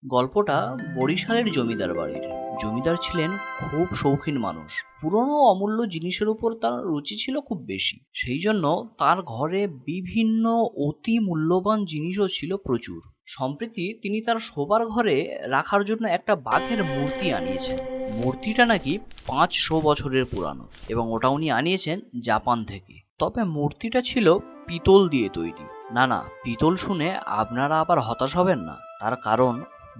গল্পটা বরিশালের জমিদার বাড়ির। জমিদার ছিলেন খুব শৌখিন মানুষ। পুরনো অমূল্য জিনিসের উপর তার রুচি ছিল খুব বেশি। সেই জন্য তার ঘরে বিভিন্ন অতি মূল্যবান জিনিসও ছিল প্রচুর। সম্প্রতি তিনি তার শোবার ঘরে রাখার জন্য একটা বাঘের মূর্তি আনিয়েছেন। মূর্তিটা নাকি 500 বছরের পুরানো এবং ওটা উনি আনিয়েছেন জাপান থেকে। তবে মূর্তিটা ছিল পিতল দিয়ে তৈরি। না না, পিতল শুনে আপনারা আবার হতাশ হবেন না। তার কারণ,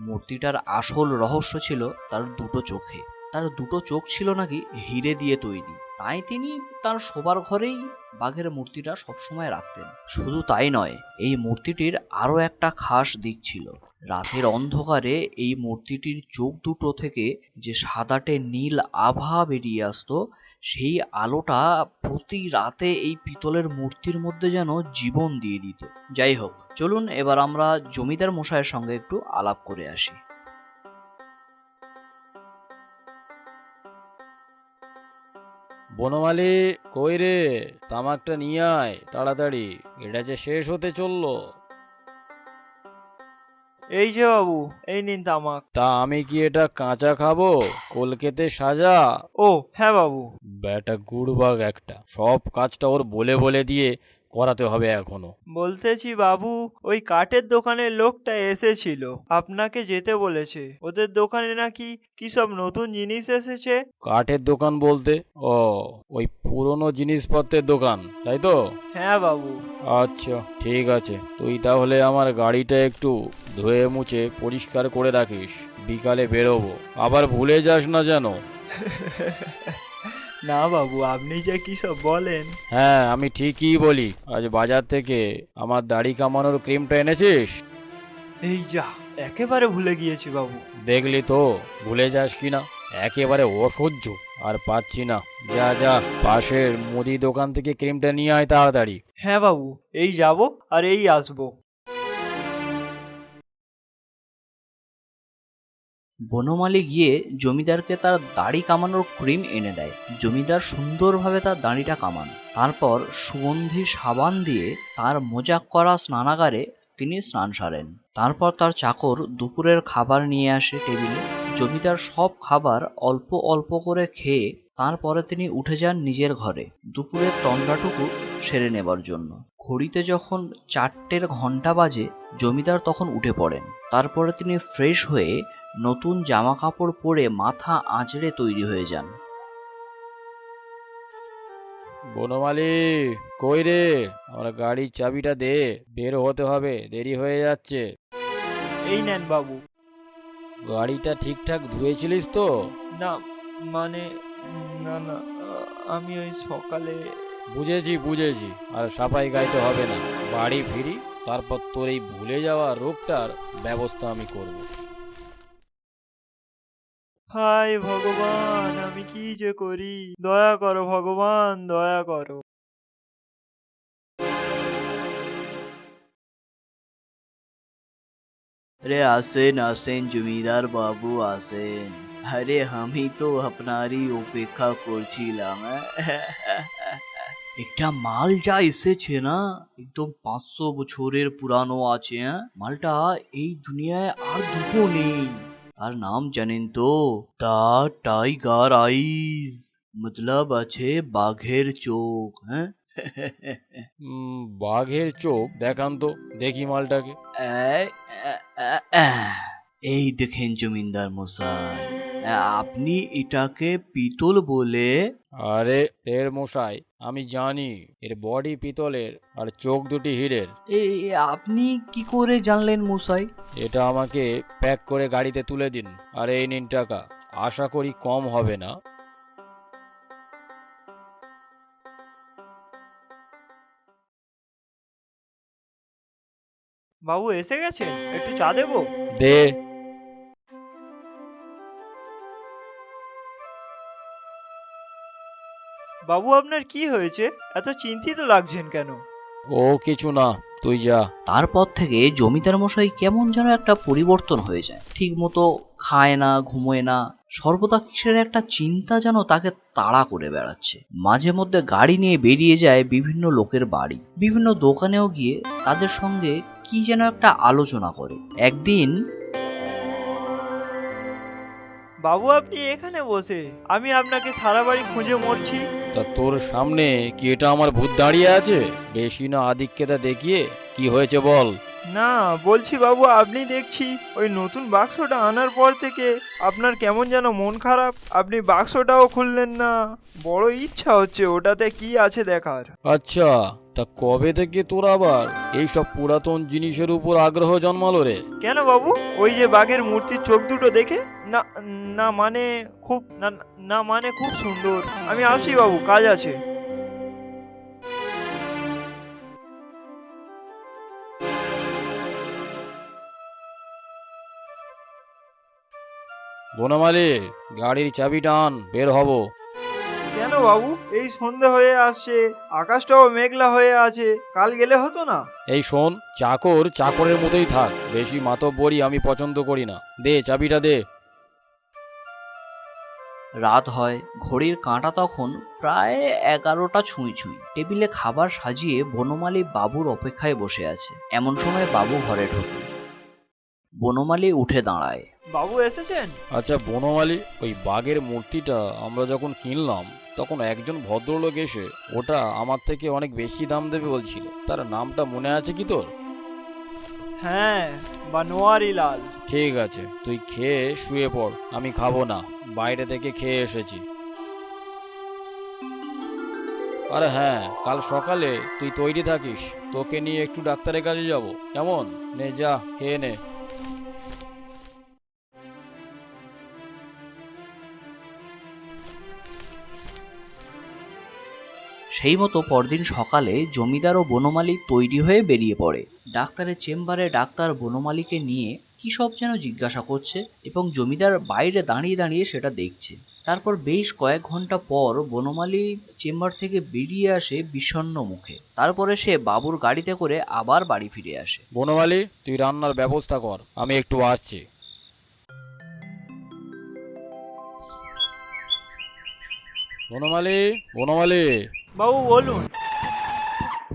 মূর্তিটার আসল রহস্য ছিল তার দুটো চোখে। তার দুটো চোখ ছিল নাকি হিরে দিয়ে তৈরি। তাই তিনি তার শোবার ঘরেই বাঘের মূর্তিটা সবসময় রাখতেন। শুধু তাই নয়, এই মূর্তিটির আরো একটা খাস দিক ছিল। রাতের অন্ধকারে এই মূর্তিটির চোখ দুটো থেকে যে সাদাটে নীল আভা বেরিয়ে আসতো, সেই আলোটা প্রতি রাতে এই পিতলের মূর্তির মধ্যে যেন জীবন দিয়ে দিত। যাই হোক, চলুন এবার আমরা জমিদার মশাইয়ের সঙ্গে একটু আলাপ করে আসি। বনমালী, কই রে? তামাকটা নিয়ে আয় তাড়াতাড়ি, এটা যে শেষ হতে চললো। এই যে বাবু, এই নিন তামাক। তা আমি কি এটা কাঁচা খাবো? কলকেতে সাজা। ও হ্যাঁ বাবু। বেটা গুড়বাগ একটা, সব কাজটা ওর বলে বলে দিয়ে করাতে হবে এখনো। বলতেছি বাবু, ওই কাঠের দোকানের লোকটা এসেছিল, আপনাকে যেতে বলেছে। ওদের দোকানে নাকি কি সব নতুন জিনিস এসেছে। কাঠের দোকান বলতে? ও, ওই পুরনো জিনিসপত্রের দোকান, তাই তো? হ্যাঁ বাবু। আচ্ছা ঠিক আছে, তুই তাহলে আমার গাড়িটা একটু ধুয়ে মুছে পরিষ্কার করে রাখিস। বিকালে বেরোবো, আবার ভুলে যাস না যেন। না বাবু, আপনি যে কি সব বলেন। হ্যাঁ, আমি ঠিকই বলি। আজ বাজার থেকে আমার দাড়ি কামানোর ক্রিমটা এনেছিস? এই যা, একেবারে ভুলে গিয়েছি বাবু। দেখলি তো, ভুলে যাস কিনা। একেবারে অসহ্য, আর পাচ্ছি না। যা যা, পাশের মুদি দোকান থেকে ক্রিমটা নিয়ে আয় তাড়াতাড়ি। হ্যাঁ বাবু, এই যাব আর এই আসবো। বনমালী গিয়ে জমিদারকে তার দাড়ি কামানোর ক্রিম এনে দেয়। জমিদার সুন্দরভাবে তার দাড়িটা কামান। তারপর সুগন্ধি সাবান দিয়ে তার মোজাক করা স্নানাগারে তিনি স্নান সারেন। তারপর তার চাকর দুপুরের খাবার নিয়ে আসে টেবিলে। জমিদার সব খাবার অল্প অল্প করে খেয়ে তারপরে তিনি উঠে যান নিজের ঘরে দুপুরের তন্দ্রাটুকু সেরে নেবার জন্য। ঘড়িতে যখন 4টের ঘন্টা বাজে, জমিদার তখন উঠে পড়েন। তারপরে তিনি ফ্রেশ হয়ে নতুন জামা কাপড় পরে মাথা আঁচড়ে তৈরি হয়ে যান। বনমালী, কই রে? আমার গাড়ির চাবিটা দে, বের হতে হবে, দেরি হয়ে যাচ্ছে। এই নেন বাবু। গাড়িটা ঠিকঠাক ধুয়েছিলিস তো? না, মানে, না না, আমি ওই সকালে। বুঝেছি বুঝেছি, আর সাফাই গাইতে হবে না। বাড়ি ফিরি, তারপর তোর এই ভুলে যাওয়া রোগটার ব্যবস্থা আমি করব। হায় ভগবান, আমি কি যে করি! দয়া করো ভগবান, দয়া করো। अरे আসেন আসেন জমিদার বাবু আসেন। আরে আমি তো আপনারই অপেক্ষা করছিলাম। একটা মাল যা এসেছে না, একদম 500 বছরের পুরানো আছে। মালটা এই দুনিয়ায় আর দুটো নেই। তার নাম জানেন তো? দা টাইগার আইজ, মতলব আছে বাঘের চোখ। হ্যাঁ। বাঘের চোখ দেখান তো, দেখি মালটাকে। এই এই দেখেন জমিদার মশাই, আপনি এটাকে পিতল বলে। আরে এর মশাই, আমি জানি এর বডি পিতলের আর চোখ দুটি হীরের। আপনি কি করে জানলেন মশাই? এটা আমাকে প্যাক করে গাড়িতে তুলে দিন, আর এই নিন টাকা। আশা করি কম হবে না। বাবু এসে গেছেন, একটু চা দেবো? দে। বাবু আপনার কি হয়েছে? এত চিন্তিত লাগছেন কেন? ও কিছু না, তুই যা। তারপর থেকে জমিদার মশাই কেমন যেন একটা পরিবর্তন হয়ে যায়। ঠিক মতো খায় না, ঘুমোয় না। সর্বদা কিসের একটা চিন্তা যেন তাকে তাড়া করে বেড়াচ্ছে। মাঝে মধ্যে গাড়ি নিয়ে বেরিয়ে যায় বিভিন্ন লোকের বাড়ি, বিভিন্ন দোকানেও গিয়ে তাদের সঙ্গে কি যেন একটা আলোচনা করে। একদিন বাবু আপনি এখানে বসে, আমি আপনাকে সারা বাড়ি খুঁজে মরছি। তা তোর সামনে কি এটা আমার ভূত দাঁড়িয়ে আছে? বেশি না আধিক্যতা দেখিয়ে কি হয়েছে বল। না বলছি বাবু, আপনি দেখছি ওই নতুন বাক্সটা আনার পর থেকে আপনার কেমন যেন মন খারাপ। আপনি বাক্সটাও খুললেন না। বড় ইচ্ছা হচ্ছে ওটাতে কি আছে দেখার। আচ্ছা, তা কবে থেকে তোর আবার এইসব পুরাতন জিনিসের উপর আগ্রহ জন্মালো রে? কেন বাবু, ওই যে বাঘের মূর্তির চোখ দুটো দেখে? না না মানে খুব না না মানে খুব সুন্দর। আমি আসি বাবু, কাজ আছে। বনমালী, গাড়ির চাবি টান, বের হব। কেন বাবু, এই সন্ধে হয়ে আসছে, আকাশটাও মেঘলা হয়ে আছে, কাল গেলে হতো না? এই শোন, চাকর চাকরের মতোই থাক, বেশি মাতব্বরি আমি পছন্দ করি না। দে চাবিটা দে। রাত হয়, ঘড়ির কাঁটা তখন প্রায় 11টা ছুঁই ছুঁই। টেবিলে খাবার সাজিয়ে বনমালী বাবুর অপেক্ষায় বসে আছে। এমন সময় বাবু ঘরে ঢোকে। বনমালী উঠে দাঁড়ায়। বাবু এসেছেন? আচ্ছা বনমালী, ওই বাঘের মূর্তিটা আমরা যখন কিনলাম তখন একজন ভদ্রলোক এসে ওটা আমার থেকে অনেক বেশি দাম দেবে বলছিল। তার নামটা মনে আছে কি তোর? হ্যাঁ, বানোয়ারি লাল। ঠিক আছে, তুই খেয়ে শুয়ে পড়, আমি খাবো না, বাইরে থেকে খেয়ে এসেছি। আরে হ্যাঁ, কাল সকালে তুই তৈরি থাকিস, তোকে নিয়ে একটু ডাক্তারের কাছে যাব। কেমন? নে যা, খেয়ে নে। সেই মতো পরদিন সকালে জমিদার ও বনমালী তৈরি হয়ে বেরিয়ে পড়ে। ডাক্তারের চেম্বারে ডাক্তার বনমালীকে নিয়ে কী সব যেন জিজ্ঞাসা করছে এবং জমিদার বাইরে দাঁড়িয়ে দাঁড়িয়ে সেটা দেখছে। তারপর বেশ কয়েক ঘন্টা পর বনমালী চেম্বার থেকে বেরিয়ে আসে বিষণ্ণ মুখে। তারপরে সে বাবুর গাড়িতে করে আবার বাড়ি ফিরে আসে। বনমালী, তুই রান্নার ব্যবস্থা কর, আমি একটু আসছি। বনমালী, বনমালী। বাবু বলুন।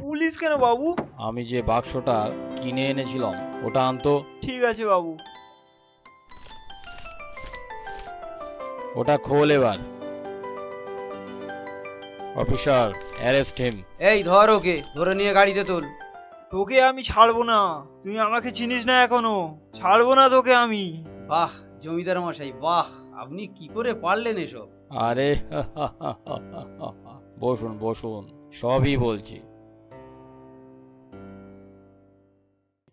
পুলিশ কেন বাবু? আমি যে বাক্সটা কিনে এনেছিলাম ওটা আনতো। ঠিক আছে বাবু। ওটা খোল এবার। Officer, arrest him. এই ধর ওকে, ধরে নিয়ে গাড়িতে তোল। তোকে আমি ছাড়বো না, তুই আমাকে চিনিস না এখনো। ছাড়বো না তোকে আমি। বাহ জমিদার মশাই, বাহ, আপনি কি করে পারলেন এসব? আরে বসুন বসুন, সবই বলছি।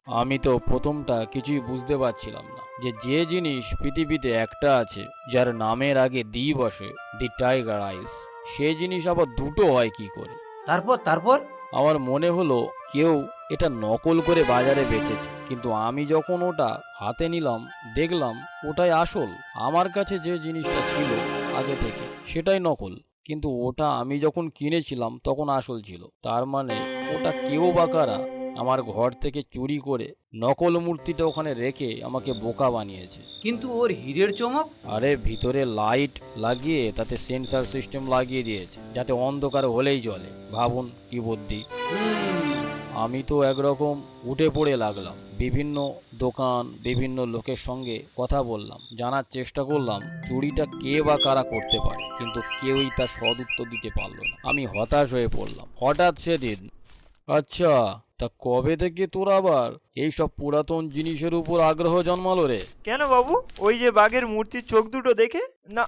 আমি তো প্রথমটা কিছুই বুঝতে পারছিলাম না যে যে জিনিস পৃথিবীতে একটা আছে যার নামের আগে দি বসে, দি টাইগার আইস, সে জিনিস আবার দুটো হয় কি করে। তারপর আমার মনে হলো কেউ এটা নকল করে বাজারে বেচেছে, কিন্তু আমি যখন ওটা হাতে নিলাম দেখলাম ওটাই আসল। আমার কাছে যে জিনিসটা ছিল আগে থেকে সেটাই নকল, কিন্তু ওটা আমি যখন কিনেছিলাম তখন আসল ছিল। তার মানে ওটা কেউ বা কারা আমার ঘর থেকে চুরি করে নকল মূর্তিটা ওখানে রেখে আমাকে বোকা বানিয়েছে। কিন্তু ওর হীরের চমক। আরে ভিতরে লাইট লাগিয়ে তাতে সেন্সর সিস্টেম লাগিয়ে দিয়েছে যাতে অন্ধকার হলেই চলে। ভাবুন কি বুদ্ধি। আমি তো একরকম উঠে পড়ে লাগলাম। বিভিন্ন দোকান, বিভিন্ন লোকের সঙ্গে কথা বললাম, জানার চেষ্টা করলাম চুরিটা কে বা কারা করতে পারে, কিন্তু কেউই তার সদ উত্তর দিতে পারলো না। আমি হতাশ হয়ে পড়লাম। হঠাৎ সেদিন। আচ্ছা, তা কবে থেকে তোর আবার এইসব পুরাতন জিনিসের উপর আগ্রহ জন্মালো রে? কেন বাবু, ওই যে বাঘের মূর্তির চোখ দুটো দেখে? না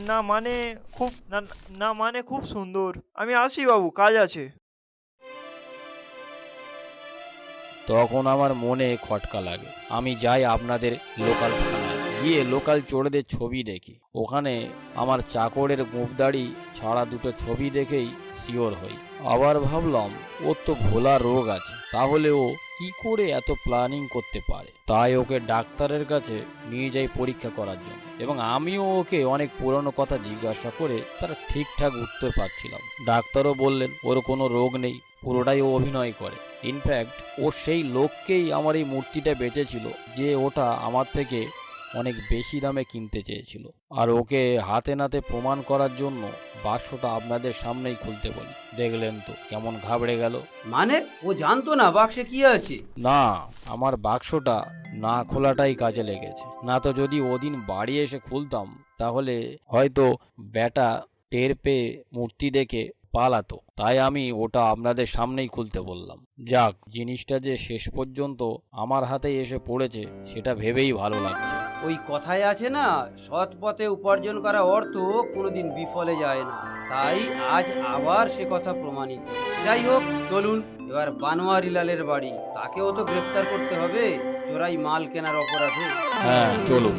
না মানে খুব না না মানে খুব সুন্দর। আমি আসি বাবু, কাজ আছে। তখন আমার মনে খটকা লাগে। আমি যাই আপনাদের লোকাল থানায়, গিয়ে লোকাল চোরদের ছবি দেখি। ওখানে আমার চাকরের গোঁপদাড়ি ছাড়া দুটো ছবি দেখেই শিওর হই। আবার ভাবলাম ওর তো ভোলা রোগ আছে, তাহলে ও কি করে এত প্ল্যানিং করতে পারে। তাই ওকে ডাক্তারের কাছে নিয়ে যাই পরীক্ষা করার জন্য, এবং আমিও ওকে অনেক পুরনো কথা জিজ্ঞাসা করে তার ঠিকঠাক উত্তর পাচ্ছিলাম। ডাক্তারও বললেন ওর কোনো রোগ নেই, পুরোটাই ও অভিনয় করে। ইনফ্যাক্ট ও সেই লোককেই আমার এই মূর্তিটা বেচেছিল যে ওটা আমার থেকে অনেক বেশি দামে কিনতে চেয়েছিল, আর ওকে হাতে নাতে প্রমাণ করার জন্য বাক্সটা আপনাদের সামনেই খুলতে বলি। দেখলেন তো কেমন ঘাবড়ে গেল। মানে ও জানতো না বাক্সে কি আছে? না, আমার বাক্সটা না খোলাটাই কাজে লেগেছে। না তো যদি ওদিন বাড়ি এসে খুলতাম তাহলে হয়তো ব্যাটা টের পেয়ে মূর্তি দেখে পালাতো। তাই আমি ওটা আপনাদের সামনেই খুলতে বললাম। যাক, জিনিসটা যে শেষ পর্যন্ত আমার হাতেই এসে পড়েছে সেটা ভেবেই ভালো লাগছে। ওই কথায় আছে না, সৎ পথে উপার্জন করা অর্থ কোনোদিন বিফলে যায় না। তাই আজ আবার সে কথা প্রমাণিত। যাই হোক, চলুন এবার বানোয়ারিলালের বাড়ি। তাকেও তো গ্রেফতার করতে হবে চোরাই মাল কেনার অপরাধে। হ্যাঁ, চলুন।